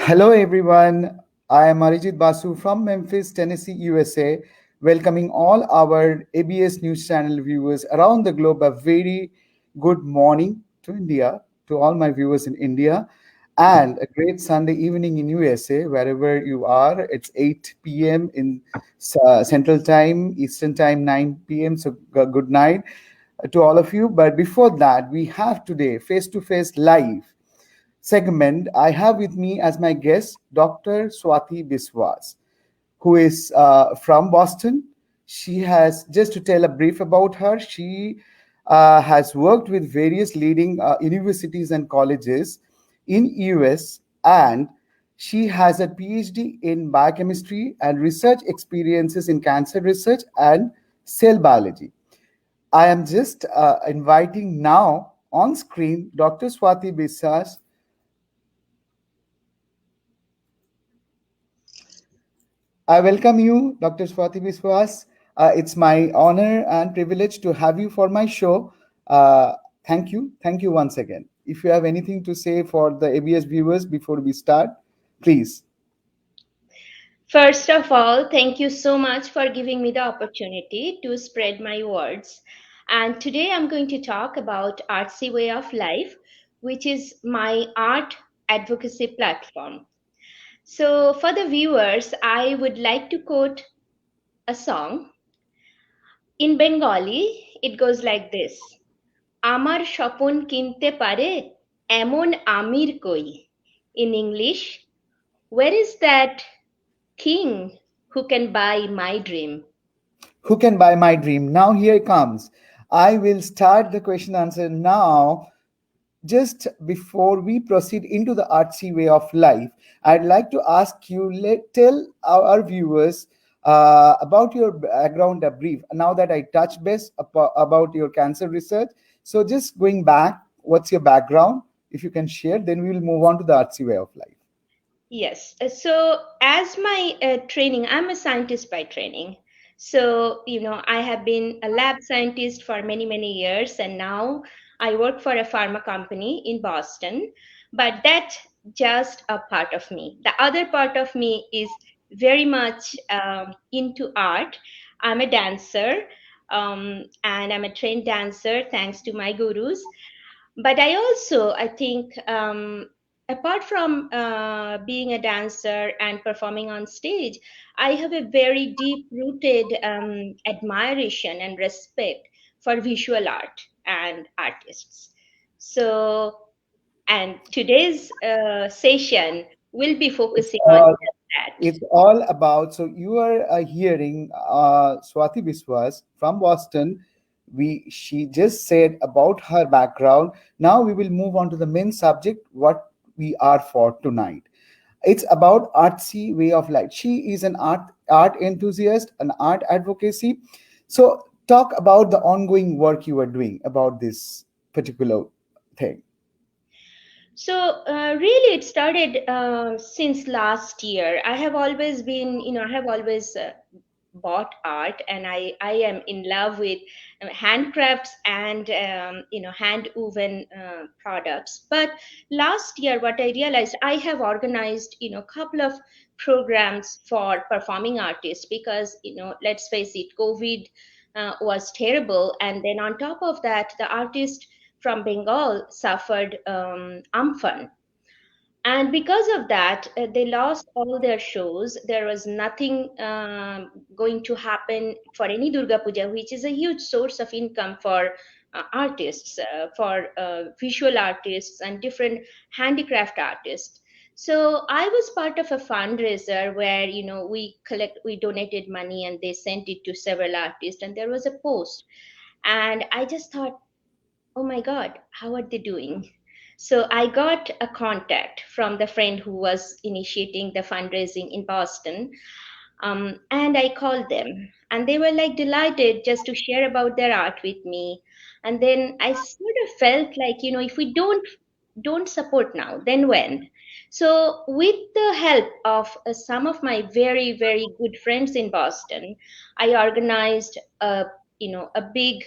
Hello, everyone. I am Arijit Basu from Memphis, Tennessee, USA, welcoming all our ABS News Channel viewers around the globe. A very good morning to India, to all my viewers in India, and a great Sunday evening in USA, wherever you are. It's 8 p.m. in Central Time, Eastern Time, 9 p.m. So, good night to all of you. But before that, we have today face to face live segment, I have with me as my guest Dr. Swati Biswas, who is from Boston. She has, just to tell a brief about her, she has worked with various leading universities and colleges in US, and she has a PhD in biochemistry and research experiences in cancer research and cell biology. I am just inviting now on screen Dr. Swati Biswas. I welcome you, Dr. Swati Biswas. It's my honor and privilege to have you for my show. Uh, Thank you. Thank you once again. If you have anything to say for the ABS viewers before we start, please. First of all, thank you so much for giving me the opportunity to spread my words. And today I'm going to talk about Artsy Way of Life, which is my art advocacy platform. So, for the viewers, I would like to quote a song. In Bengali, it goes like this: আমার স্বপন কিনতে পারে এমন আমির কই. In English, where is that king who can buy my dream? Who can buy my dream? Now, here it comes. I will start the question answer now. Just before we proceed into the artsy way of life, I'd like to ask you, tell our viewers about your background a brief. Now that I touched base about your cancer research, so just going back, what's your background? If you can share, then we will move on to the artsy way of life. Yes. So, as my training, I'm a scientist by training. So, I have been a lab scientist for many, many years, and now I work for a pharma company in Boston. But that's just a part of me. The other part of me is very much into art. I'm a dancer, and I'm a trained dancer thanks to my gurus. But I think, apart from being a dancer and performing on stage, I have a very deep rooted admiration and respect for visual art and artists. So, and today's session will be It's focusing on all that. it's all about. So you are hearing Swati Biswas from Boston. We She just said about her background. Now we will move on to the main subject. What we are for tonight. It's about artsy way of life. She is an art enthusiast, an art advocacy. So talk about the ongoing work you are doing about this particular thing. So, really, it started since last year. I have always bought art, and I am in love with handcrafts and, hand woven products. But last year, what I realized, I have organized, a couple of programs for performing artists because, let's face it, COVID was terrible. And then on top of that, the artist from Bengal suffered Amphan. And because of that, they lost all their shows. There was nothing going to happen for any Durga Puja, which is a huge source of income for artists, for visual artists and different handicraft artists. So I was part of a fundraiser where, we donated money and they sent it to several artists, and there was a post. And I just thought, oh my God, how are they doing? So I got a contact from the friend who was initiating the fundraising in Boston. And I called them, and they were like delighted just to share about their art with me. And then I sort of felt like, if we don't support now, then when? So with the help of some of my very, very good friends in Boston, I organized a big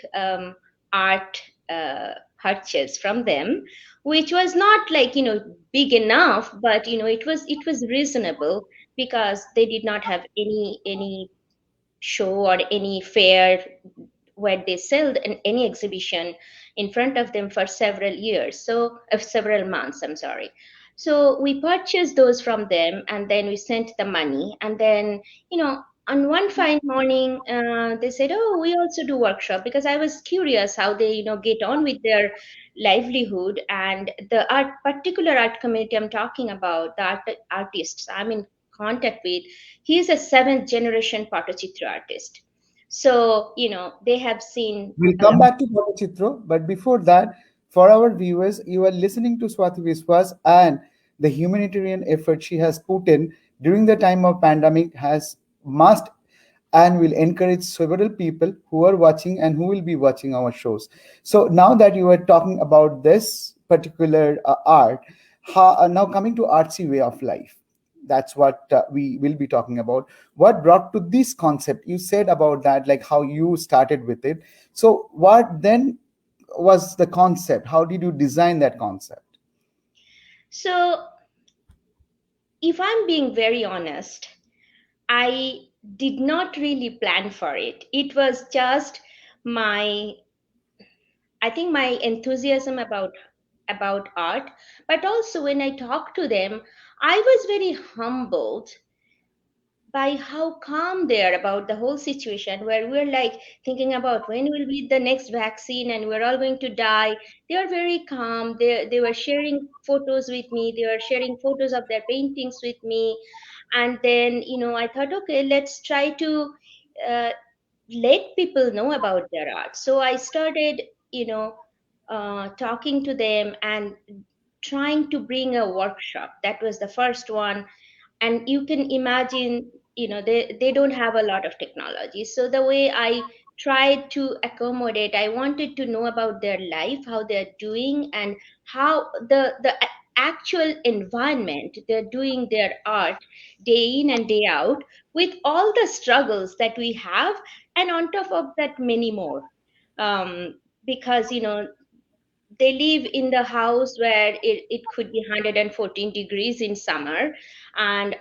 art purchase from them, which was not like, big enough, but it was reasonable because they did not have any show or any fair where they sold in any exhibition in front of them for several years, so of several months, I'm sorry. So we purchased those from them, and then we sent the money, and then, on one fine morning, they said, oh, we also do workshop, because I was curious how they, get on with their livelihood. And the particular art community I'm talking about, the artists I'm in contact with, he's a seventh generation Patatro artist. So, they have seen We'll a lot. come back to Chitro, but before that, for our viewers, you are listening to Swati Biswas, and the humanitarian effort she has put in during the time of pandemic has must and will encourage several people who are watching and who will be watching our shows. So now that you are talking about this particular art, now coming to Artsy Way of Life, that's what we will be talking about. What brought to this concept? You said about that, like how you started with it. So what then was the concept? How did you design that concept? So, if I'm being very honest, I did not really plan for it. It was just my, I think, my enthusiasm about art, but also when I talked to them, I was very humbled by how calm they are about the whole situation, where we're like thinking about when will be the next vaccine and we're all going to die. They are very calm. They were sharing photos with me. They were sharing photos of their paintings with me. And then, I thought, okay, let's try to uh, let people know about their art. So I started, talking to them and trying to bring a workshop. That was the first one. And you can imagine, they don't have a lot of technology. So the way I tried to accommodate, I wanted to know about their life, how they're doing, and how the actual environment they're doing their art day in and day out, with all the struggles that we have, and on top of that many more. Because they live in the house where it could be 114 degrees in summer, and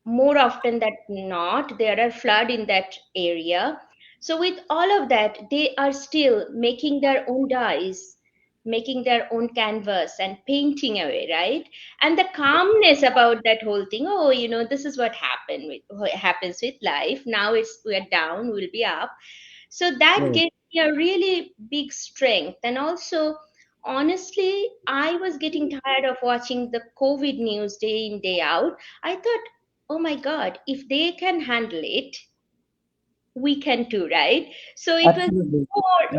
more often than not there are flood in that area. So with all of that, they are still making their own dyes, making their own canvas and painting away, right? And the calmness about that whole thing, oh, this is what happens with life. Now we're down, we'll be up. So that Right. gave me a really big strength. And also, honestly, I was getting tired of watching the COVID news day in, day out. I thought, oh my God, if they can handle it, we can too, right? So it was Absolutely.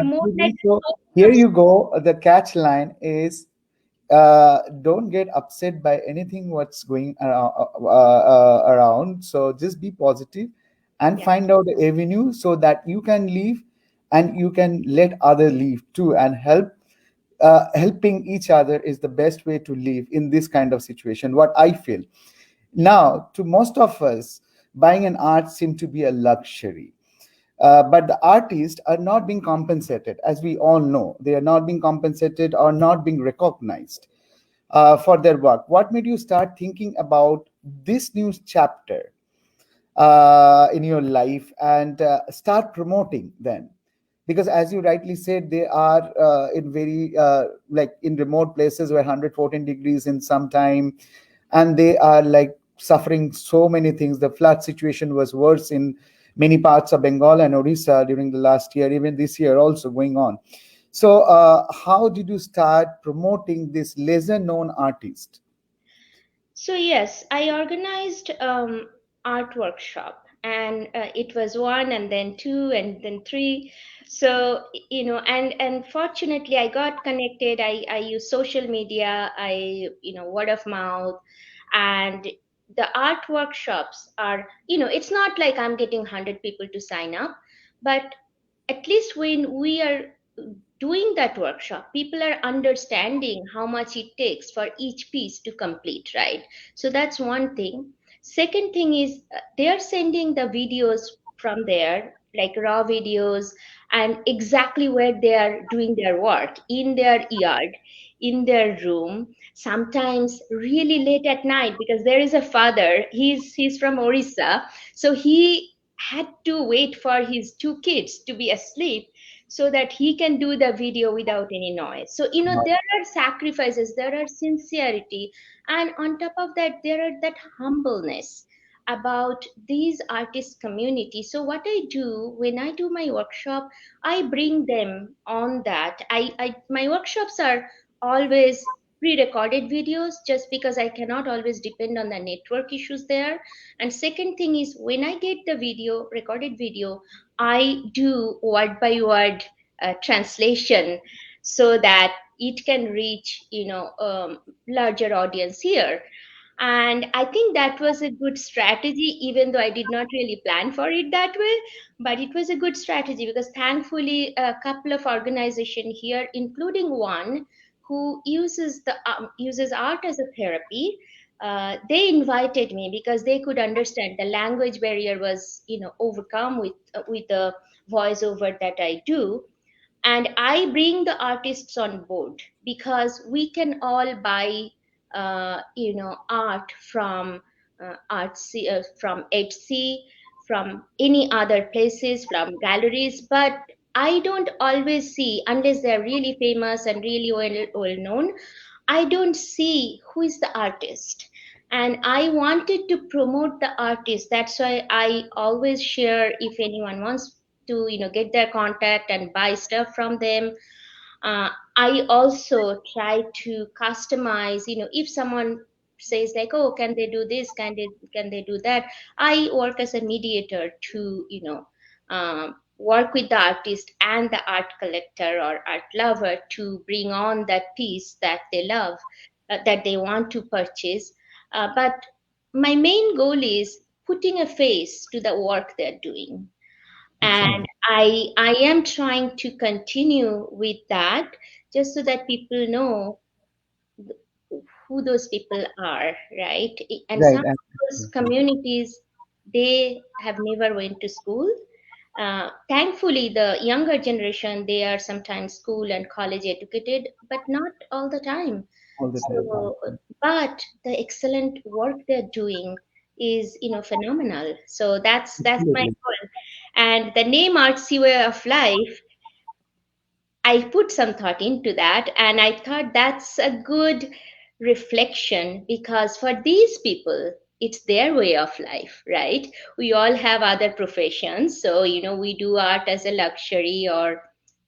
more like Absolutely. a So here source you go. The catch line is don't get upset by anything what's going around. So just be positive and yeah. find out the avenue so that you can leave and you can let other leave too, and helping each other is the best way to live in this kind of situation, what I feel. Now, to most of us, buying an art seems to be a luxury. But the artists are not being compensated, as we all know. They are not being compensated or not being recognized for their work. What made you start thinking about this new chapter in your life and start promoting then? Because as you rightly said, they are in very like in remote places where 114 degrees in some time, and they are like suffering so many things. The flood situation was worse in many parts of Bengal and Orissa during the last year, even this year also going on. So how did you start promoting this lesser known artist? So yes, I organized art workshop, and it was one, and then two, and then three. So and fortunately, I got connected. I use social media. I word of mouth, and the art workshops are, it's not like I'm getting 100 people to sign up, but at least when we are doing that workshop, people are understanding how much it takes for each piece to complete, right? So that's one thing. Second thing is, they are sending the videos from there, like raw videos, and exactly where they are doing their work, in their yard, in their room, sometimes really late at night, because there is a father, he's from Orissa, so he had to wait for his two kids to be asleep so that he can do the video without any noise. So there are sacrifices, there are sincerity, and on top of that there are that humbleness about these artist community. So what I do when I do my workshop, I bring them on that. My workshops are always pre-recorded videos, just because I cannot always depend on the network issues there. And second thing is, when I get the video, recorded video, I do word by word translation, so that it can reach larger audience here. And I think that was a good strategy, even though I did not really plan for it that way. But it was a good strategy, because thankfully a couple of organizations here, including one who uses art as a therapy, they invited me because they could understand the language barrier was overcome with the voiceover that I do. And I bring the artists on board, because we can all buy art from Artsy, from Etsy, from any other places, from galleries. But I don't always see, unless they're really famous and really well known, I don't see who is the artist. And I wanted to promote the artist. That's why I always share, if anyone wants to get their contact and buy stuff from them. I also try to customize, if someone says like, oh, can they do this, can they do that, I work as a mediator to work with the artist and the art collector or art lover to bring on that piece that they love, that they want to purchase. But my main goal is putting a face to the work they're doing. And Excellent. I am trying to continue with that, just so that people know who those people are, right? And some Right. of those communities, they have never went to school. Thankfully, the younger generation, they are sometimes school and college educated, but not all the time. All the time. So, but the excellent work they're doing is phenomenal. So that's my Absolutely. goal. And the name Artsy Way of Life, I put some thought into that, and I thought that's a good reflection, because for these people, it's their way of life, right? We all have other professions, so we do art as a luxury or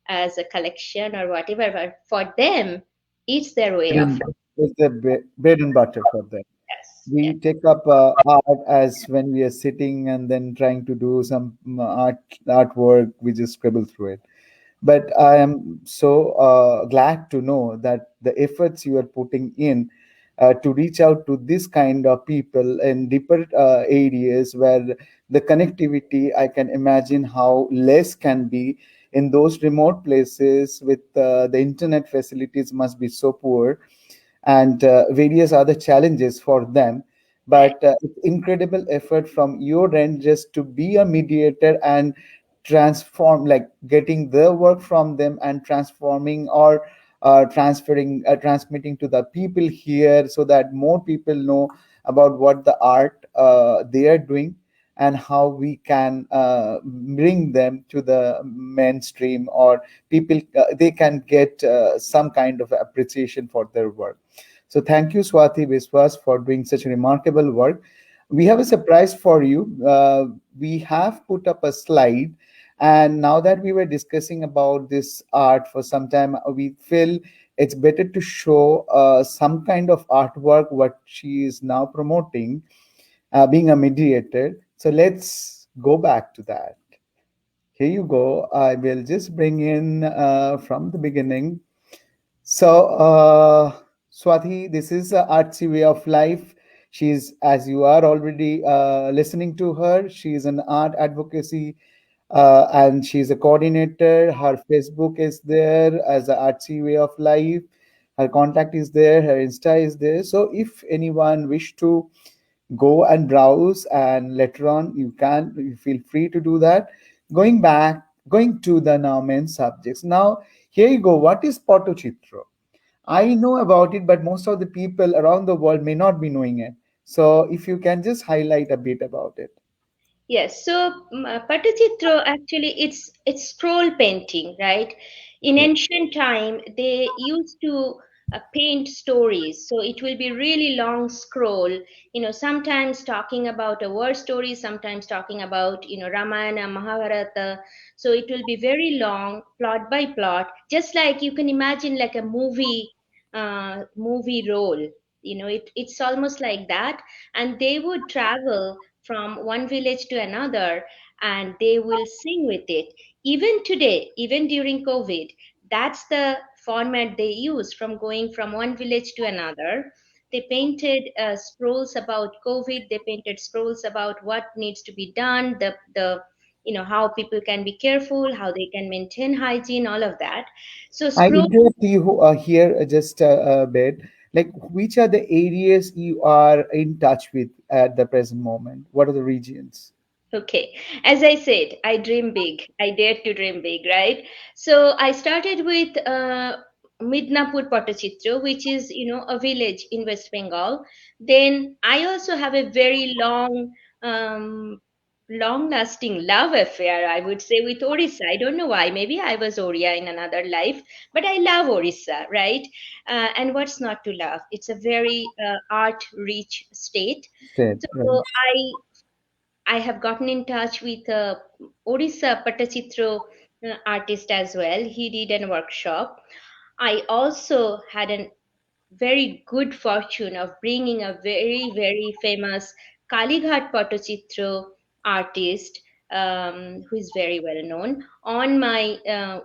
as a collection or whatever, but for them, it's their way of And life. it's the bread and butter for them. Yes, We yes, take up art as when we are sitting and then trying to do some artwork, we just scribble through it. But I am so glad to know that the efforts you are putting in to reach out to this kind of people in deeper areas where the connectivity, I can imagine how less can be in those remote places with the internet facilities must be so poor, and various other challenges for them. right, But it's incredible effort from your end just to be a mediator and transform, like getting the work from them and transforming or transferring, transmitting to the people here so that more people know about what the art they are doing and how we can bring them to the mainstream, or people they can get some kind of appreciation for their work. So thank you, Swati Biswas, for doing such remarkable work. We have a surprise for you. We have put up a slide, and now that we were discussing about this art for some time, we feel it's better to show some kind of artwork what she is now promoting, being a mediator. So let's go back to that. Here you go. I will just bring in from the beginning. So, Swati, this is Artsy Way of Life. She's, as you are already listening to her, she's an art advocacy and she's a coordinator. Her Facebook is there as a Artsy Way of Life. Her contact is there. Her Insta is there. So, if anyone wish to go and browse, and later on you feel free to do that, going to the now main subjects. Now, here you go. What is Pottochitro? I know about it, but most of the people around the world may not be knowing it. So, if you can just highlight a bit about it. Yes, so Pattachitro actually it's scroll painting, right? In Yeah. ancient time, they used to paint stories, so it will be really long scroll. Sometimes talking about a war story, sometimes talking about Ramayana, Mahabharata. So it will be very long, plot by plot, just like you can imagine like a movie role. It's almost like that, and they would travel from one village to another and they will sing with it. Even today, even during COVID, that's the format they use, from going from one village to another. They painted scrolls about COVID, they painted scrolls about what needs to be done, how people can be careful, how they can maintain hygiene, all of that. So I scroll. interrupt you here just a bit. Like, which are the areas you are in touch with at the present moment? What are the regions? Okay. As I said, I dream big. I dare to dream big, right? So I started with Midnapur Patachitra, which is, a village in West Bengal. Then I also have a very long-lasting love affair, I would say, with Orissa. I don't know why. Maybe I was Oriya in another life, but I love Orissa, right? And what's not to love? It's a very art-rich state. Said, right. So I have gotten in touch with Odisha Patachitro artist as well. He did a workshop. I also had a very good fortune of bringing a very, very famous Kalighat Patachitro artist, who is very well known, on my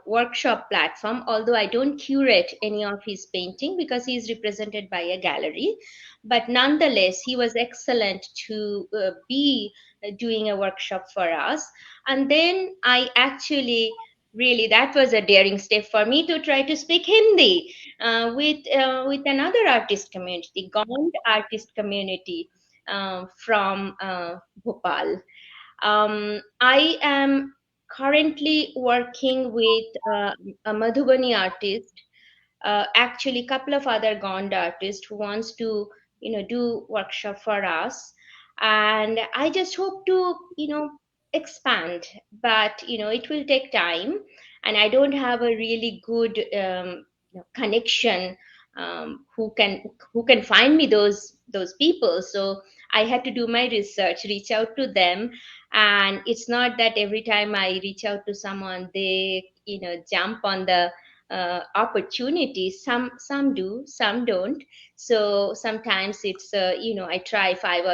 workshop platform. Although I don't curate any of his painting because he is represented by a gallery, but nonetheless, he was excellent to be doing a workshop for us. And then I actually really, that was a daring step for me to try to speak Hindi with another artist community, Gond artist community from Bhopal. I am currently working with a Madhubani artist, actually couple of other Gond artists who wants to do workshop for us, and I just hope to expand, but it will take time, and I don't have a really good connection, who can find me those people. So I had to do my research, reach out to them, and it's not that every time I reach out to someone they jump on the opportunities. Some do, some don't. So sometimes it's I try five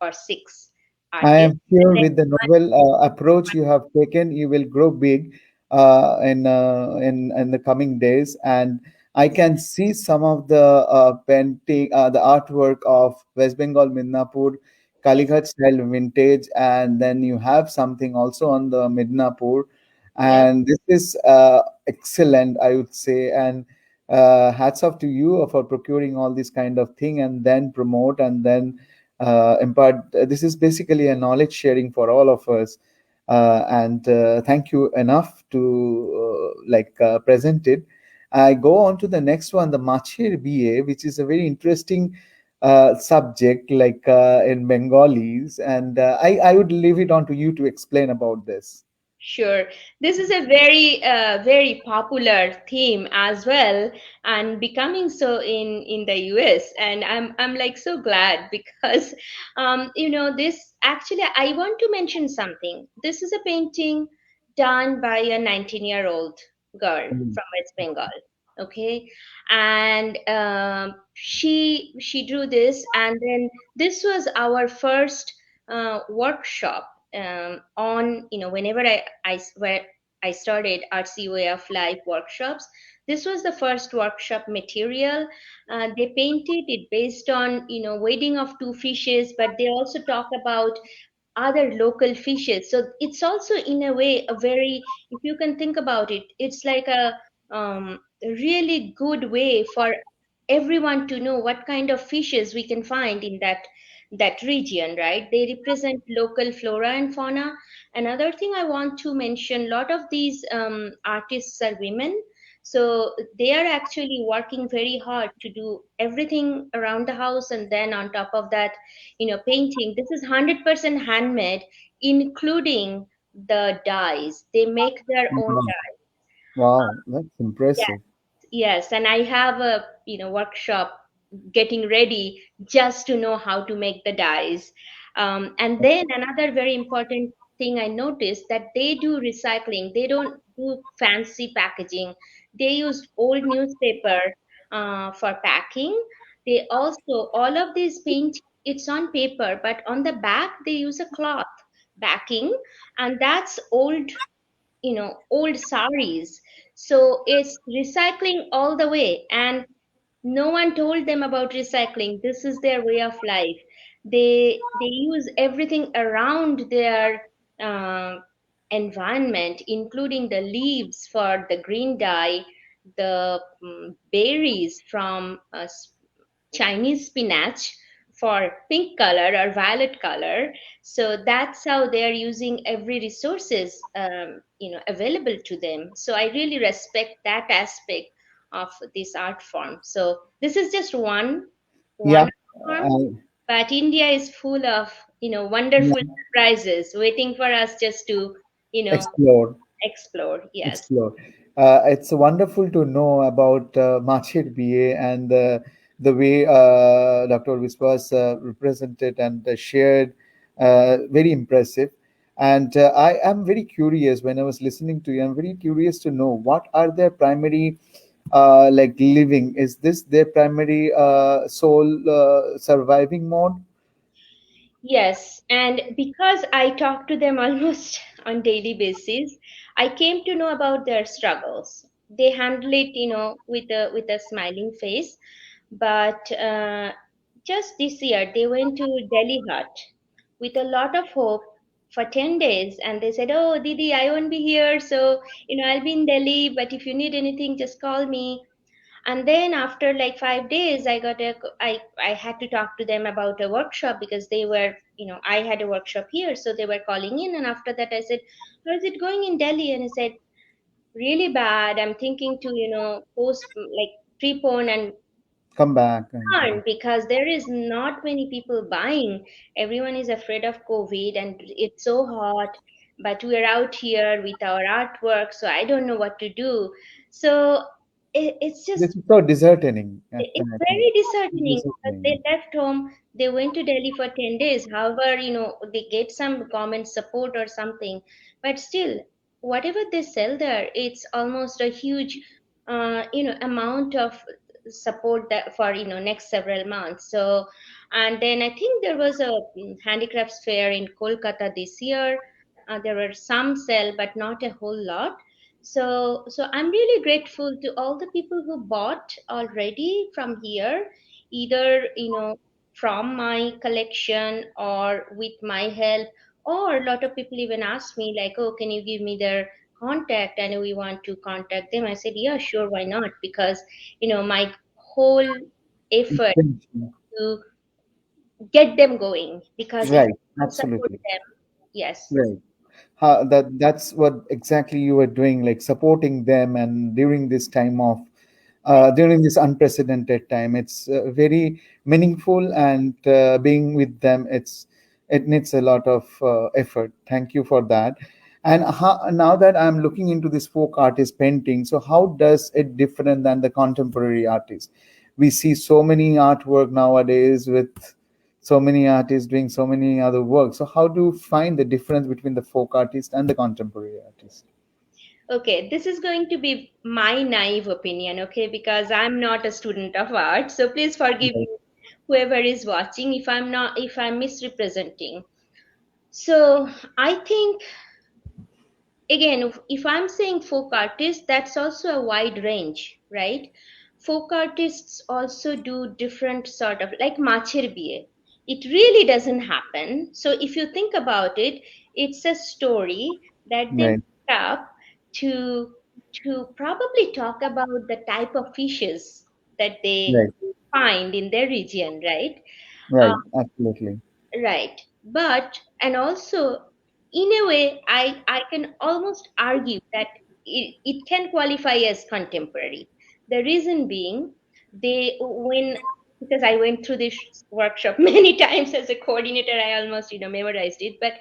or six I artists, am and sure then with the novel approach you have taken, you will grow big in the coming days. And I can see some of the painting, the artwork of West Bengal Midnapur, Kalighat style vintage, and then you have something also on the Midnapur, yeah. and this is excellent, I would say. And hats off to you for procuring all this kind of thing and then promote and then impart. This is basically a knowledge sharing for all of us. And thank you enough to present it. I go on to the next one, the Machir BA, which is a very interesting subject, in Bengalis. And I would leave it on to you to explain about this. Sure. This is a very popular theme as well, and becoming so in the US. And I'm like so glad because, this actually, I want to mention something. This is a painting done by a 19-year-old girl Mm. from West Bengal. Okay, and she drew this, and then this was our first workshop on whenever where I started Artsy Way of Life workshops. This was the first workshop material. They painted it based on wedding of two fishes, but they also talk about other local fishes. So it's also in a way a very, if you can think about it, it's like a really good way for everyone to know what kind of fishes we can find in that region, right? They represent local flora and fauna. Another thing I want to mention, a lot of these artists are women, so they are actually working very hard to do everything around the house, and then on top of that, painting. This is 100% handmade, including the dyes. They make their own Wow, dyes. wow, that's Yes, impressive. yes, and I have a workshop getting ready just to know how to make the dyes. And then another very important thing I noticed, that they do recycling. They don't do fancy packaging. They use old newspaper for packing. They also, all of these paint, it's on paper, but on the back they use a cloth backing, and that's old saris. So it's recycling all the way, and no one told them about recycling. This is their way of life. They use everything around their uh, environment, including the leaves for the green dye, the berries from Chinese spinach for pink color or violet color. So that's how they are using every resources available to them. So I really respect that aspect of this art form. So this is just one Yeah, art form, I, but India is full of yeah, wonderful surprises waiting for us just to you know explore. explore. Yes. Explore. It's wonderful to know about Machir BA and the way Dr. Viswas represented and shared. Very impressive. And I am very curious when I was listening to you. I'm very curious to know what are their primary, like living. Is this their primary soul surviving mode? Yes, and because I talk to them almost on daily basis, I came to know about their struggles. They handle it, with a smiling face. But just this year, they went to Delhi Hut with a lot of hope for 10 days, and they said, "Oh, Didi, I won't be here, so I'll be in Delhi. But if you need anything, just call me." And then after like 5 days, I had to talk to them about a workshop, because they were, I had a workshop here, so they were calling in. And after that I said, "How is it going in Delhi?" And he said, "Really bad. I'm thinking to post, like, prepone and Come back and burn, because there is not many people buying. Everyone is afraid of COVID, and it's so hot, but we're out here with our artwork, so I don't know what to do." So it's this just, is so disheartening. it's I think very disheartening, because they disheartening. left home, they went to Delhi for 10 days. However, they get some government support or something, but still, whatever they sell there, it's almost a huge, amount of support that for, next several months. So, and then I think there was a handicrafts fair in Kolkata this year. There were some sell, but not a whole lot. So I'm really grateful to all the people who bought already from here, either from my collection or with my help. Or a lot of people even ask me like, "Oh, can you give me their contact? I know we want to contact them." I said, "Yeah, sure, why not?" Because my whole effort Intention. to get them going, because if Right, I don't support absolutely. them, yes. Right. That's what exactly you were doing, like supporting them, and during this time of Right. during this unprecedented time, it's very meaningful, and being with them, it needs a lot of effort. Thank you for that. And now that I'm looking into this folk artist painting, so how does it different than the contemporary artist? We see so many artwork nowadays with so many artists doing so many other work. So how do you find the difference between the folk artist and the contemporary artist? Okay, this is going to be my naive opinion, okay, because I'm not a student of art. So please forgive Right. me, whoever is watching, if I'm misrepresenting. So I think, again, if I'm saying folk artist, that's also a wide range, right? Folk artists also do different sort of, like machir biye. It really doesn't happen. So if you think about it, it's a story that they Right. make up to probably talk about the type of fishes that they Right. find in their region, right? Right. Absolutely. Right. But, and also, in a way, I can almost argue that it can qualify as contemporary. The reason being, when, because I went through this workshop many times as a coordinator, I almost, memorized it. But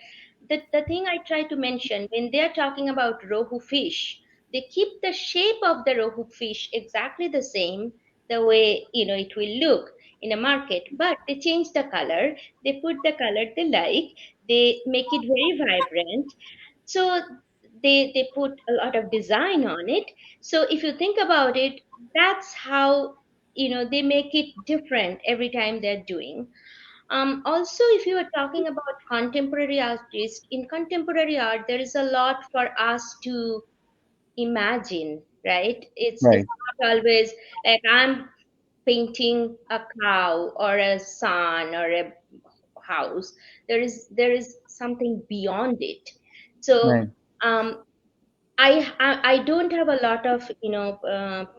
the thing I try to mention, when they're talking about rohu fish, they keep the shape of the rohu fish exactly the same, the way, it will look in a market, but they change the color, they put the color they like, they make it very vibrant. So they put a lot of design on it. So if you think about it, that's how, they make it different every time they're doing. Also, if you are talking about contemporary artists, in contemporary art there is a lot for us to imagine, right? It's Right. not always like I'm painting a cow or a sun or a house. There is something beyond it. So Right. um I don't have a lot of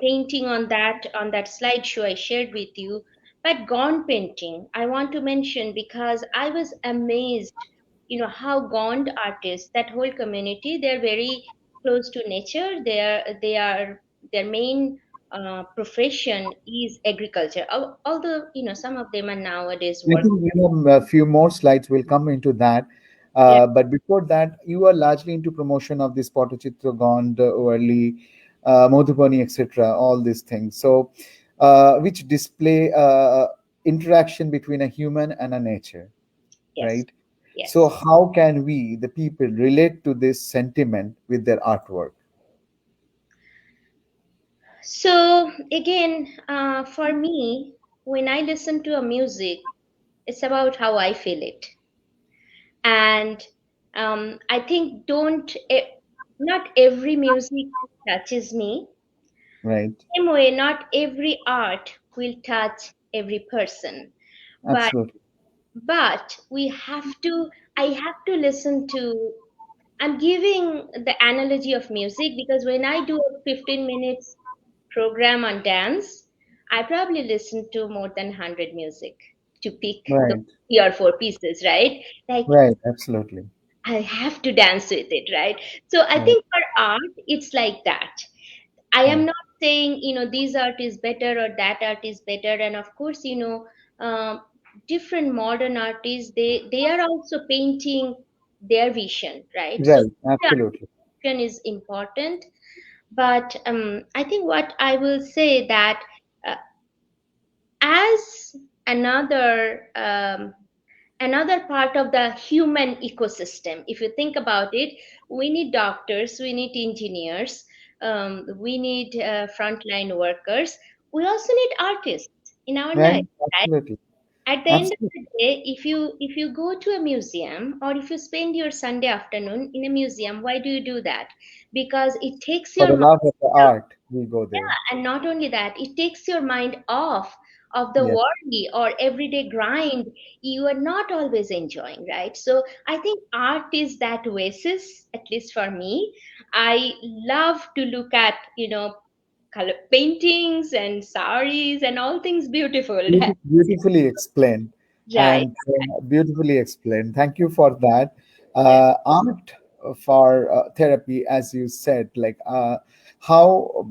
painting on that slideshow I shared with you, but gond painting I want to mention because I was amazed, how gond artists, that whole community, they're very close to nature. They are their main profession is agriculture. Although some of them are nowadays I work. think a few more slides will come into that. Yeah. But before that, you are largely into promotion of this Potachitra Gond, Overly, Modhubani, etc. All these things. So, which display interaction between a human and a nature, Yes. right? So, Yes. how can we, the people, relate to this sentiment with their artwork? So again, for me, when I listen to a music, it's about how I feel it, and I think not every music touches me. Right? Same way, not every art will touch every person, but Absolutely. we have to. I have to listen to. I'm giving the analogy of music because when I do a 15 minutes program on dance, I probably listen to more than 100 music to pick the Right. 3 or 4 pieces, right? Like Right. Absolutely. I have to dance with it, right? So I Right. think for art, it's like that. I am Right. not saying, this art is better or that art is better. And of course, different modern artists, they are also painting their vision, right? So Right. Absolutely. their vision is important. But I think what I will say that uh, as another another part of the human ecosystem, if you think about it, we need doctors, we need engineers, we need frontline workers, we also need artists in our Right. life, right? Absolutely. At the end of Absolutely. the day, if you go to a museum or if you spend your Sunday afternoon in a museum, why do you do that? Because it takes For your the mind, love of the art, we go there. yeah, and not only that, it takes your mind off of the Yes. worry or everyday grind you are not always enjoying, right? So I think art is that oasis, at least for me. I love to look at, color paintings and saris and all things beautiful. Beautifully explained, Right. and beautifully explained. Thank you for that. Yeah. Art for therapy, as you said, how,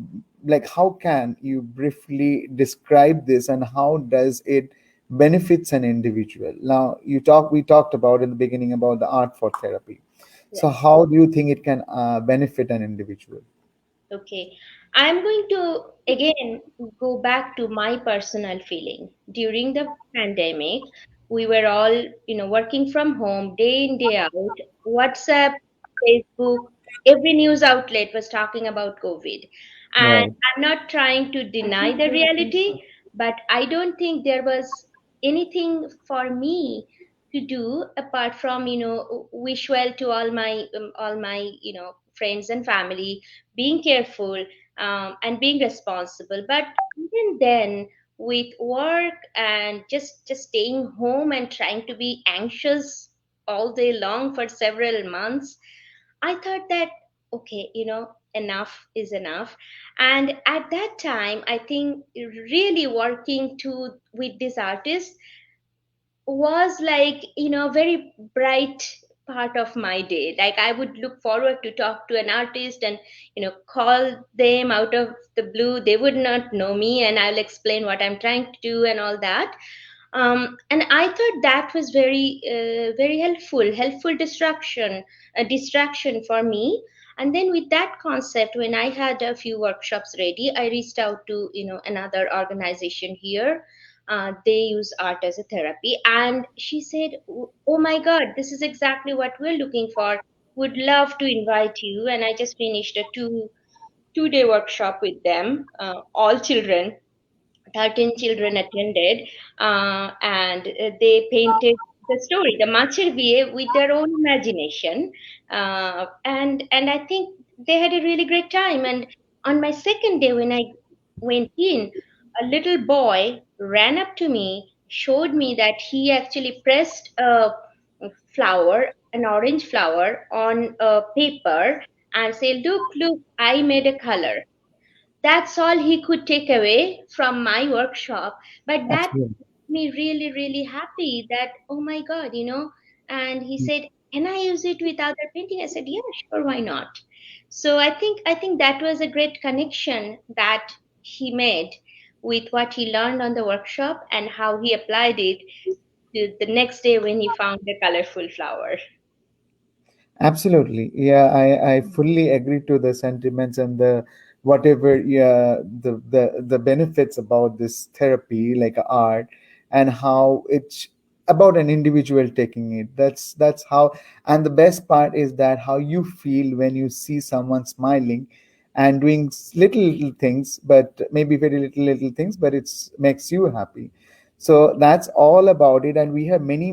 how can you briefly describe this, and how does it benefits an individual? Now, we talked about in the beginning about the art for therapy. So, Yes. how do you think it can benefit an individual? Okay. I'm going to again go back to my personal feeling. During the pandemic, we were all, working from home day in, day out. WhatsApp, Facebook, every news outlet was talking about COVID. And Right. I'm not trying to deny the reality, but I don't think there was anything for me to do apart from, wish well to all my, friends and family, being careful, and being responsible. But even then, with work and just staying home and trying to be anxious all day long for several months, I thought that, okay, enough is enough. And at that time, I think really working to with this artist was like, very bright part of my day. Like I would look forward to talk to an artist and call them out of the blue. They would not know me, and I'll explain what I'm trying to do and all that. And I thought that was very helpful distraction for me. And then with that concept, when I had a few workshops ready, I reached out to another organization here. They use art as a therapy, and she said, "Oh my God, this is exactly what we're looking for. Would love to invite you." And I just finished a two-day workshop with them, all children. 13 children attended, and they painted the story, the Machirviye, with their own imagination. And I think they had a really great time. And on my second day, when I went in, a little boy ran up to me, showed me that he actually pressed a flower, an orange flower, on a paper and said, look, I made a color. That's all he could take away from my workshop. But that Absolutely. made me really, really happy that, oh my God, And he said, can I use it with other painting? I said, yeah, sure, why not? So I think that was a great connection that he made with what he learned on the workshop and how he applied it to the next day when he found a colorful flower. Absolutely. Yeah, I fully agree to the sentiments and the whatever, yeah, the benefits about this therapy, like art, and how it's about an individual taking it. That's how, and the best part is that how you feel when you see someone smiling and doing little things, but maybe very little things, but it's makes you happy. So that's all about it, and we have many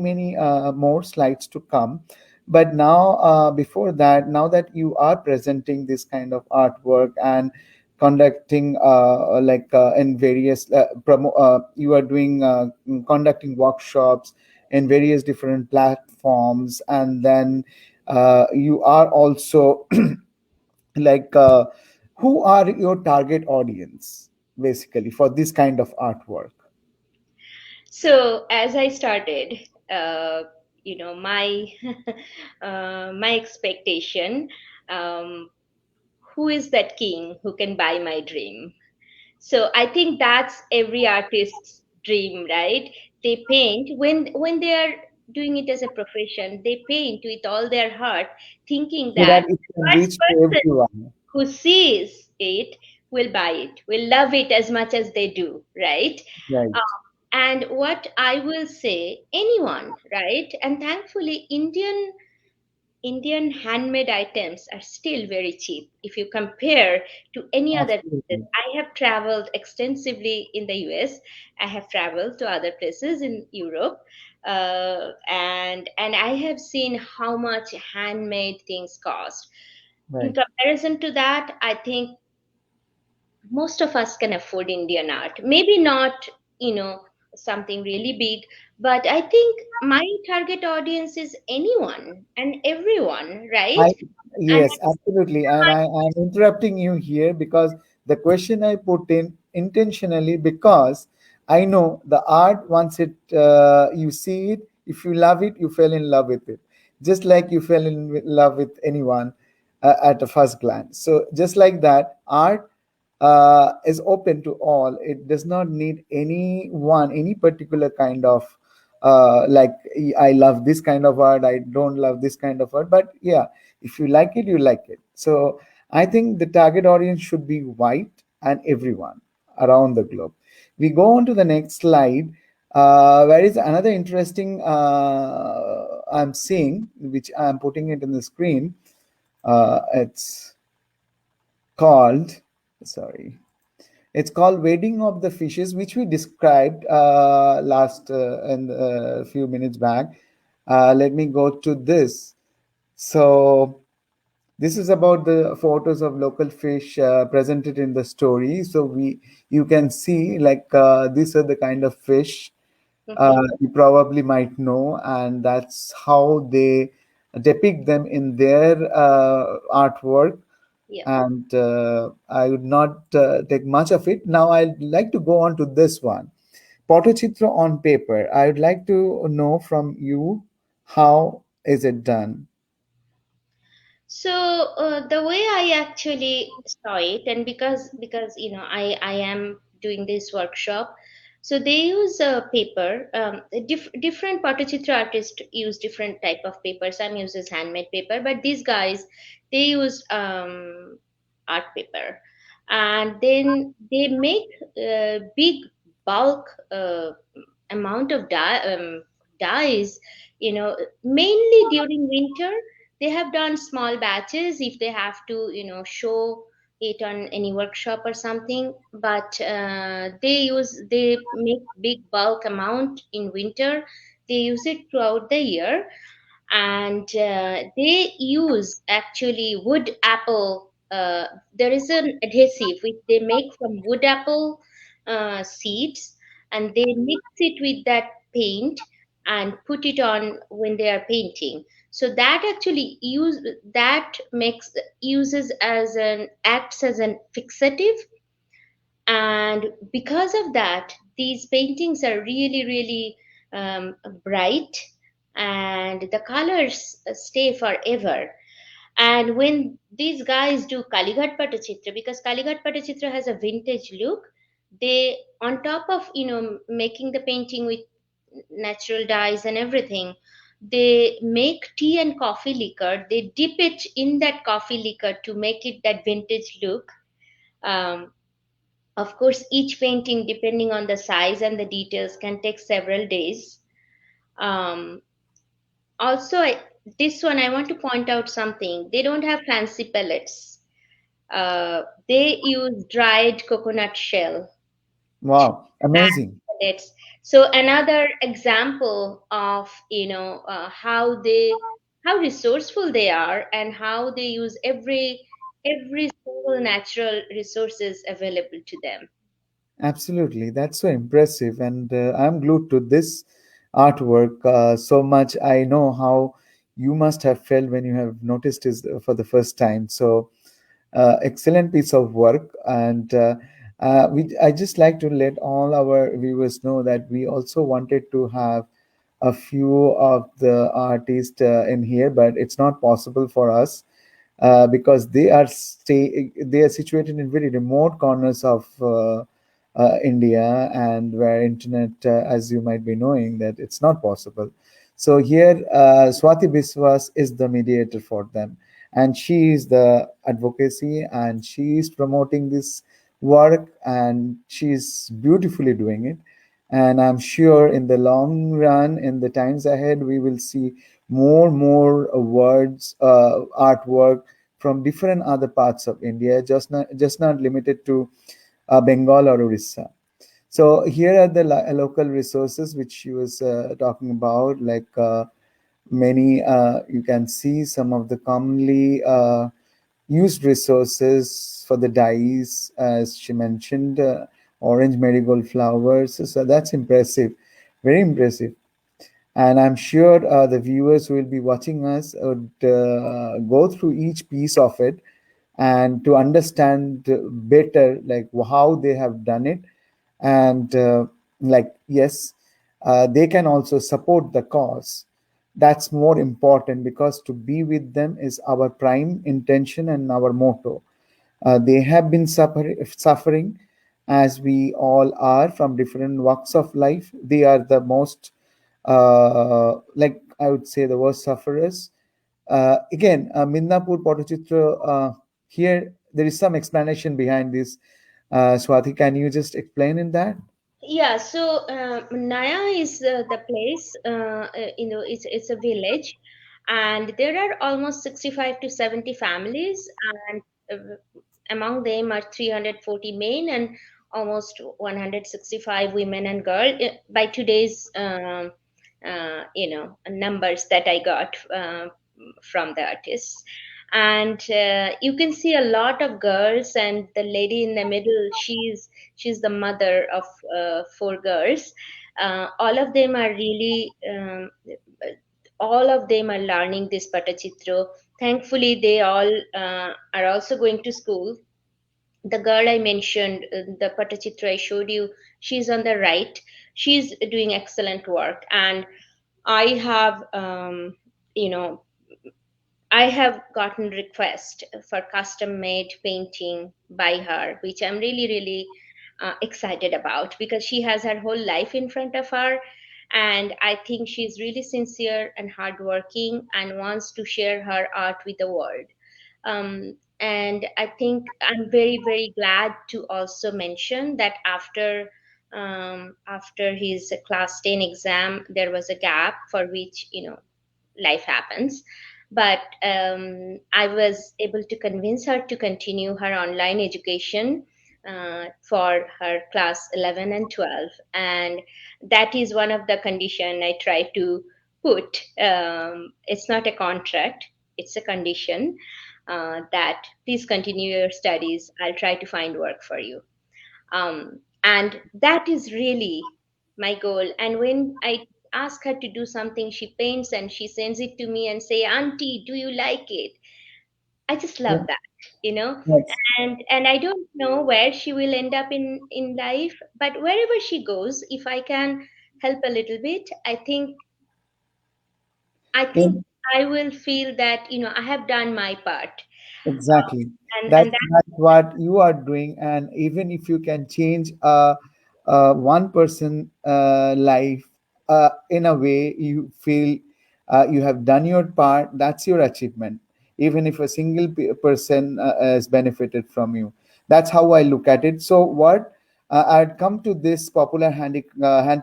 more slides to come. But now, before that, now that you are presenting this kind of artwork and conducting in various you are doing conducting workshops in various different platforms, and then you are also like who are your target audience basically for this kind of artwork? So as I started, my my expectation, um, who is that king who can buy my dream? So I think that's every artist's dream, right? They paint when they are doing it as a profession. They paint with all their heart, thinking So that that it the can first reach to person everyone. who sees it will buy it, will love it as much as they do, right? Right. And what I will say, anyone, right? And thankfully, Indian handmade items are still very cheap if you compare to any other places. Absolutely. I have traveled extensively in the US. I have traveled to other places in Europe, and I have seen how much handmade things cost. In Right. comparison to that, I think most of us can afford Indian art. Maybe not, something really big, but I think my target audience is anyone and everyone, right? I And Yes, absolutely. And I'm interrupting you here because the question I put in intentionally, because I know the art, once it you see it, if you love it, you fell in love with it. Just like you fell in love with anyone at a first glance. So just like that, art is open to all. It does not need any particular kind of like I love this kind of art, I don't love this kind of art. But yeah, if you like it, you like it. So I think the target audience should be white and everyone around the globe. We go on to the next slide, where is another interesting I'm seeing, which I'm putting it in the screen. It's called, sorry, it's called Wedding of the Fishes, which we described last in a few minutes back. Let me go to this. So this is about the photos of local fish presented in the story. So you can see like these are the kind of fish you probably might know, and that's how they depict them in their artwork. Yeah. and I would not take much of it. Now I'd like to go on to this one. Potachitra on paper. I would like to know from you, how is it done? So the way I actually saw it, and because I am doing this workshop, so they use paper. Different Patachitra artists use different type of paper. Some uses handmade paper, but these guys they use art paper, and then they make big bulk amount of dyes. Mainly during winter they have done small batches if they have to show it on any workshop or something, but they make big bulk amount in winter. They use it throughout the year, and they use actually wood apple. There is an adhesive which they make from wood apple seeds, and they mix it with that paint and put it on when they are painting. So that actually makes uses as an acts as an fixative, and because of that these paintings are really really bright, and the colors stay forever. And when these guys do Kalighat Patachitra, because Kalighat Patachitra has a vintage look, they, on top of making the painting with natural dyes and everything, they make tea and coffee liquor. They dip it in that coffee liquor to make it that vintage look. um, of course, each painting, depending on the size and the details, can take several days. Um, also, this one I want to point out something. They don't have fancy pellets. They use dried coconut shell Wow, and amazing. pellets. So another example of how resourceful they are, and how they use every single natural resources available to them. Absolutely, that's so impressive, and I'm glued to this artwork so much. I know how you must have felt when you have noticed this for the first time. So, excellent piece of work, and I just like to let all our viewers know that we also wanted to have a few of the artists in here, but it's not possible for us because they are situated in very remote corners of India, and where internet, as you might be knowing, that it's not possible. So here, Swati Biswas is the mediator for them, and she is the advocacy, and she is promoting this work, and she's beautifully doing it. And I'm sure in the long run, in the times ahead, we will see more words, artwork from different other parts of India, just not limited to Bengal or Orissa. So here are the local resources which she was talking about, like many. You can see some of the commonly used resources for the dyes, as she mentioned, orange marigold flowers. So that's impressive, very impressive. And I'm sure the viewers who will be watching us would go through each piece of it and to understand better, like how they have done it. And like, yes, they can also support the cause. That's more important, because to be with them is our prime intention and our motto. They have been suffering, as we all are, from different walks of life. They are the most, like I would say, the worst sufferers. Again, Midnapur Potachitra, here there is some explanation behind this. Swati, can you just explain in that? Yeah, so Naya is the place. It's a village, and there are almost 65 to 70 families, and among them are 340 men and almost 165 women and girls. By today's numbers that I got from the artists. And you can see a lot of girls, and the lady in the middle, she's the mother of four girls. All of them are really all of them are learning this Patachitra Thankfully, they all are also going to school. The girl I mentioned, the Patachitra I showed you, she's on the right. She's doing excellent work, and I have, you know, I have gotten request for custom made painting by her, which I'm really, really excited about because she has her whole life in front of her. And I think she's really sincere and hardworking and wants to share her art with the world. And I think I'm very, very glad to also mention that after his class 10 exam, there was a gap for which, life happens. But I was able to convince her to continue her online education for her class 11 and 12. And that is one of the condition I try to put. It's not a contract, it's a condition that please continue your studies. I'll try to find work for you. And that is really my goal. And when I ask her to do something, she paints and she sends it to me and say, "Auntie, do you like it?" I just Yeah, love that, you know. that's And I don't know where she will end up in life, but wherever she goes, if I can help a little bit, I think in, I will feel that I have done my part. exactly. And That's what you are doing, and even if you can change one person life in a way you feel you have done your part, that's your achievement. Even if a single person has benefited from you, that's how I look at it. So what I'd come to this popular hand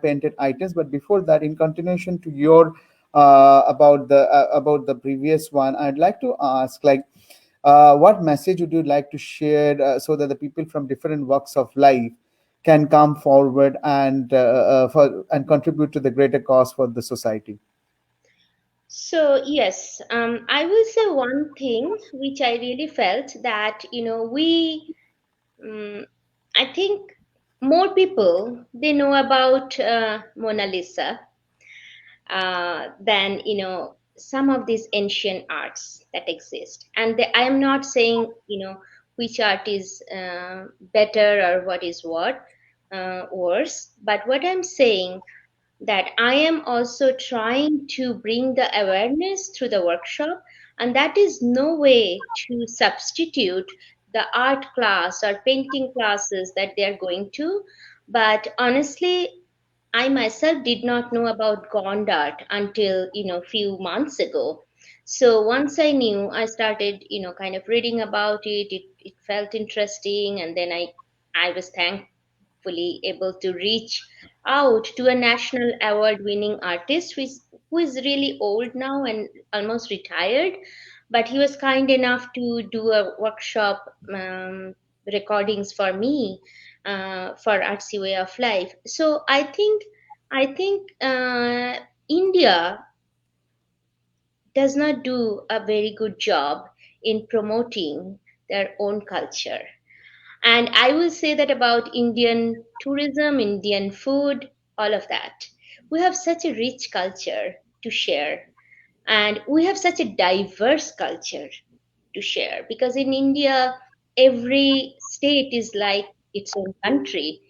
painted items, but before that, in continuation to your about the previous one, I'd like to ask, like, what message would you like to share so that the people from different walks of life can come forward and contribute to the greater cause for the society? so, yes, I will say one thing which I really felt that, um, I think more people they know about Mona Lisa than some of these ancient arts that exist. And I am not saying which art is better or what is what worse, but what I'm saying that I am also trying to bring the awareness through the workshop, and that is no way to substitute the art class or painting classes that they are going to. But honestly, I myself did not know about Gond art until few months ago. So once I knew, I started kind of reading about it. It felt interesting, and then I was thankfully able to reach out to a national award winning artist who is really old now and almost retired, but he was kind enough to do a workshop recordings for me for Artsy Way of Life. So I think India does not do a very good job in promoting their own culture. And I will say that about Indian tourism, Indian food, all of that. We have such a rich culture to share, and we have such a diverse culture to share because in India, every state is like its own country,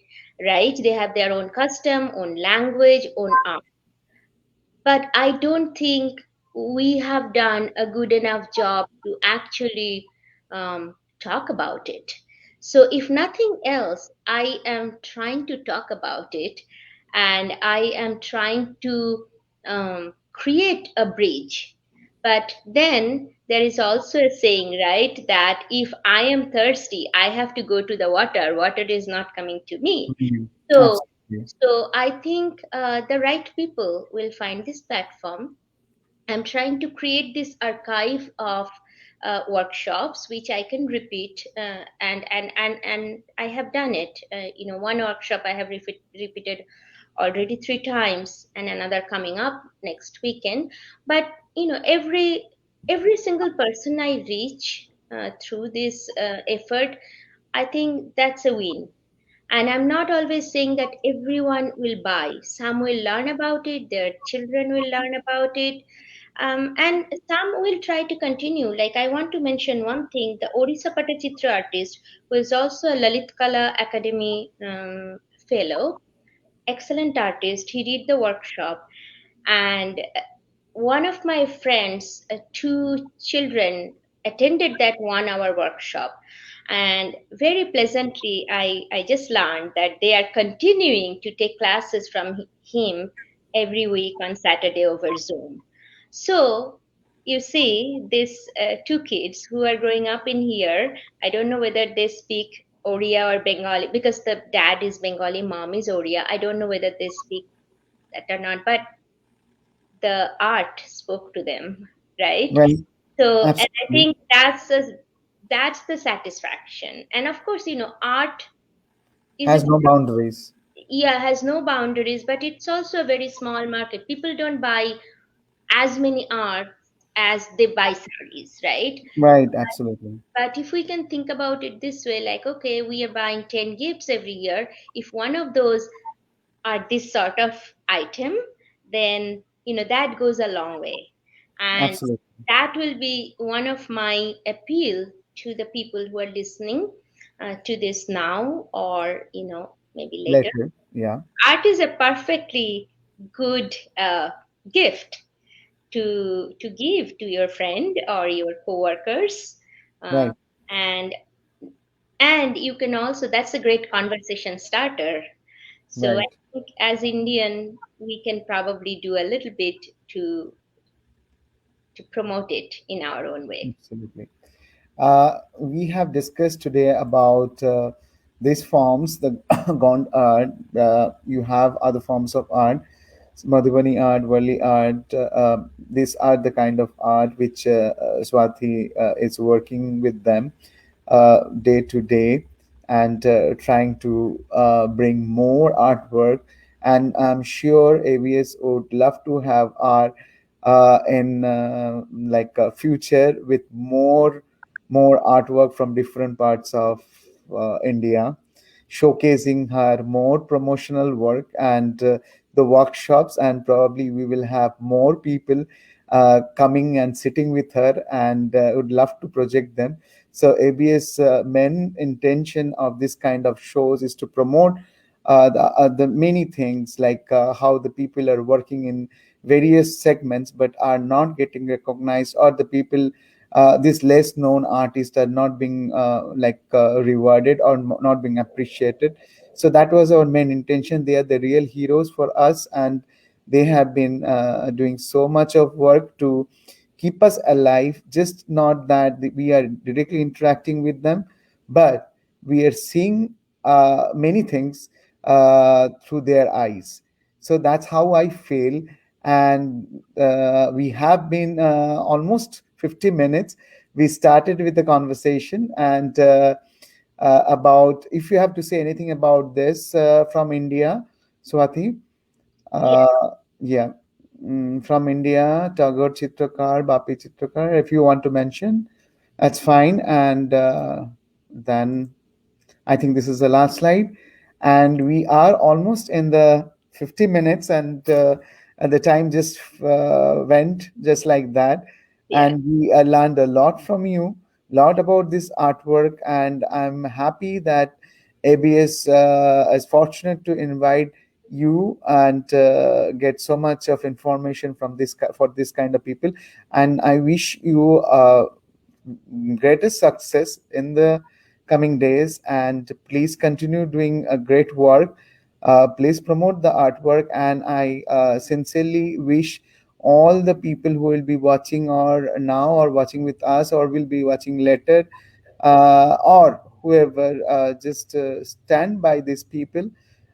right? They have their own custom, own language, own art, but I don't think we have done a good enough job to actually talk about it. So, if nothing else, I am trying to talk about it and I am trying to create a bridge. But then there is also a saying, right, that if I am thirsty, I have to go to the water. Water is not coming to me. Mhm. So, Absolutely. so I think the right people will find this platform. I'm trying to create this archive of workshops which I can repeat, and I have done it. One workshop I have repeated already 3 times, and another coming up next weekend. But every single person I reach through this effort, I think that's a win. And I'm not always saying that everyone will buy. Some will learn about it, their children will learn about it, And some will try to continue. Like I want to mention one thing: the Odisha Patachitra artist, who is also a Lalit Kala Academy fellow, excellent artist. He did the workshop, and one of my friends, two children, attended that 1 hour workshop, and very pleasantly, I just learned that they are continuing to take classes from him every week on Saturday over Zoom. So you see, these two kids who are growing up in here, I don't know whether they speak Oriya or Bengali, because the dad is Bengali, mom is Oriya. I don't know whether they speak that or not, but the art spoke to them, right? Well, So, and I absolutely. think that's the satisfaction. And of course, art is a Has no boundaries. yeah, has no boundaries, but it's also a very small market. People don't buy as many art as they buy sarees, right? Right, absolutely. But if we can think about it this way, like, okay, we are buying 10 gifts every year. If one of those are this sort of item, then that goes a long way. And Absolutely. that will be one of my appeal to the people who are listening to this now, or maybe later. Later. Yeah. Art is a perfectly good gift to give to your friend or your coworkers, uh, Right. and and you can also, that's a great conversation starter. So I Right. think as Indian, we can probably do a little bit to to promote it in our own way. Absolutely. We have discussed today about these forms, the Gond art. You have other forms of art, Madhubani art, Wali art. These are the kind of art which Swati is working with them day to day, and trying to bring more artwork. And I'm sure ABS would love to have art in like a future with more artwork from different parts of India, showcasing her more promotional work and the workshops, and probably we will have more people coming and sitting with her, and would love to project them. So ABS main intention of this kind of shows is to promote the many things, like how the people are working in various segments but are not getting recognized, or the people, these less known artists are not being rewarded or not being appreciated. So that was our main intention. They are the real heroes for us, and they have been doing so much of work to keep us alive. Just not that we are directly interacting with them, but we are seeing many things through their eyes. So that's how I feel. And we have been almost 50 minutes. We started with the conversation, and about, if you have to say anything about this from India, Swati. Yeah, Yeah. From India, Tagore Chitrakar, Bapi Chitrakar, if you want to mention, that's fine. And then I think this is the last slide. And we are almost in the 50 minutes, and the time just went just like that. yeah. And we learned a lot from you, lot about this artwork. And I'm happy that ABS is fortunate to invite you and get so much of information from for this kind of people. And I wish you greatest success in the coming days, and please continue doing a great work. Please promote the artwork, and I sincerely wish all the people who will be watching or now or watching with us or will be watching later, or whoever, just stand by these people,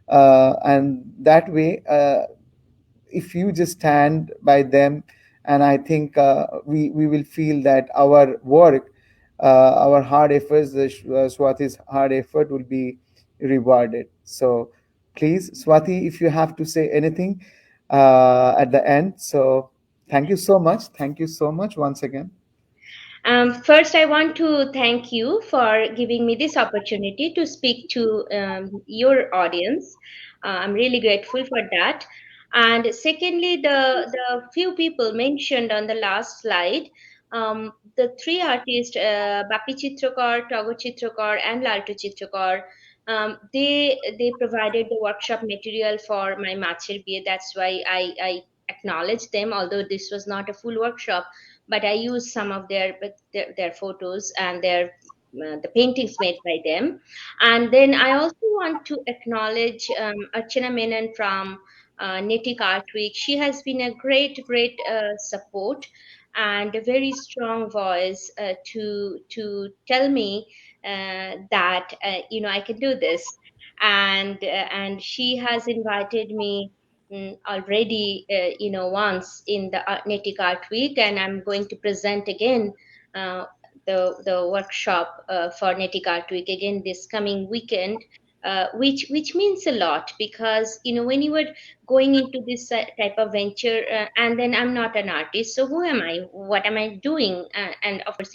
and that way, if you just stand by them, and I think we will feel that our work, our hard efforts, Swati's hard effort will be rewarded. So please, Swati, if you have to say anything at the end. So thank you so much, thank you so much once again. First, I want to thank you for giving me this opportunity to speak to your audience. I'm really grateful for that. And secondly, the few people mentioned on the last slide, the three artists, Bapi Chitrakar, Togo Chitrakar, and Laltu Chitrakar, they provided the workshop material for my Machir BA. That's why I acknowledge them, although this was not a full workshop, but I used some of their photos and the paintings made by them. And then I also want to acknowledge Archana Menon from Nitty Cartwick. She has been a great support and a very strong voice to tell me that I can do this, and she has invited me already once in the Nitty Art Week, and I'm going to present again. Uh, the workshop for Nitty Art Week again this coming weekend, which means a lot, because when you were going into this type of venture, and then I'm not an artist, so who am I, what am I doing? And of course,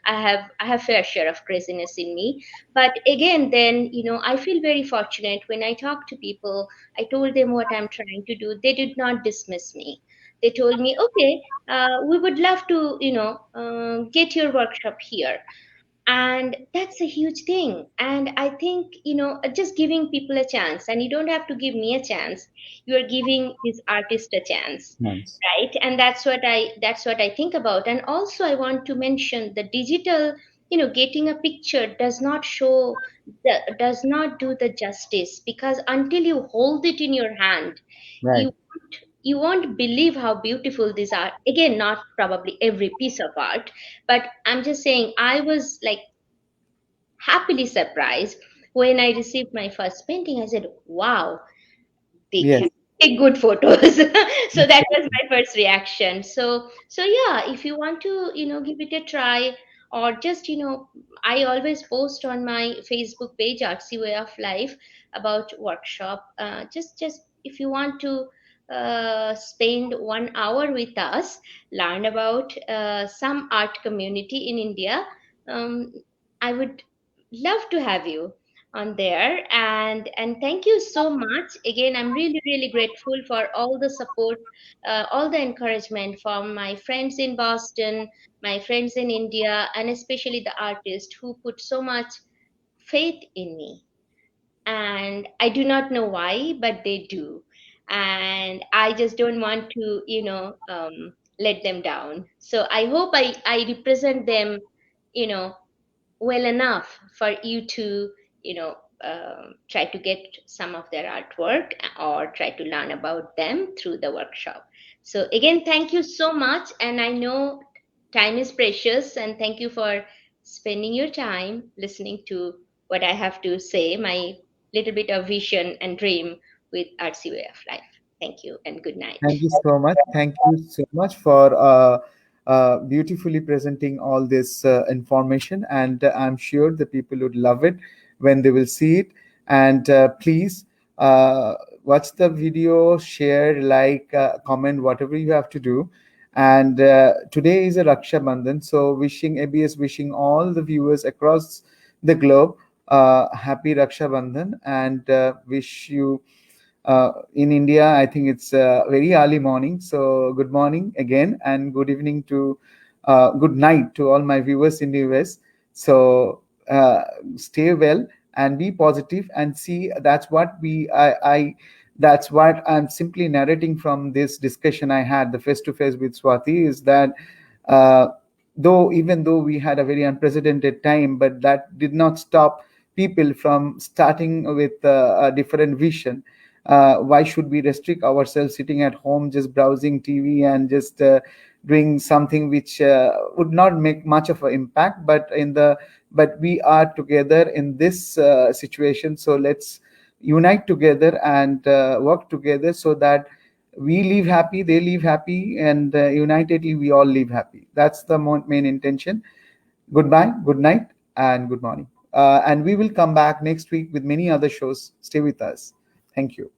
I have fair share of craziness in me. But again, then I feel very fortunate when I talk to people. I told them what I'm trying to do. They did not dismiss me. They told me, okay, we would love to get your workshop here. And that's a huge thing. And I think just giving people a chance, and you don't have to give me a chance, you are giving this artist a chance, Nice. right? And that's what I think about. And also I want to mention the digital, getting a picture does not do the justice, because until you hold it in your hand, Right. you won't believe how beautiful these are. Again, not probably every piece of art, but I'm just saying I was like happily surprised when I received my first painting. I said, wow, they can Yes. take good photos. So that was my first reaction. So yeah, if you want to give it a try, or just I always post on my Facebook page, Artsy Way of Life, about workshop. Just if you want to spend 1 hour with us, learn about some art community in India, um, I would love to have you on there. And thank you so much again. I'm really grateful for all the support, all the encouragement from my friends in Boston, my friends in India, and especially the artists who put so much faith in me. And I do not know why, but they do. And I just don't want to let them down. So I hope I represent them you know well enough for you to you know try to get some of their artwork, or try to learn about them through the workshop. So again, thank you so much, and I know time is precious, and thank you for spending your time listening to what I have to say, my little bit of vision and dream with Artsy Way of Life. Thank you and good night. Thank you so much. Thank you so much for beautifully presenting all this information. And I'm sure the people would love it when they will see it. And please uh, watch the video, share, like, comment, whatever you have to do. And today is a Raksha Bandhan. So, wishing ABS, wishing all the viewers across the globe happy Raksha Bandhan, and wish you in India, I think it's very early morning. So, good morning again, and good evening to, good night to all my viewers in the US. So, stay well and be positive and see. That's what that's what I'm simply narrating from this discussion I had, the face to face with Swati, is that. Uh, though even though we had a very unprecedented time, but that did not stop people from starting with a different vision. Why should we restrict ourselves sitting at home just browsing TV and just doing something which would not make much of an impact, but we are together in this situation, so let's unite together and work together so that we live happy, they live happy, and unitedly we all live happy. That's the main intention. Goodbye, good night, and good morning. And we will come back next week with many other shows. Stay with us. Thank you.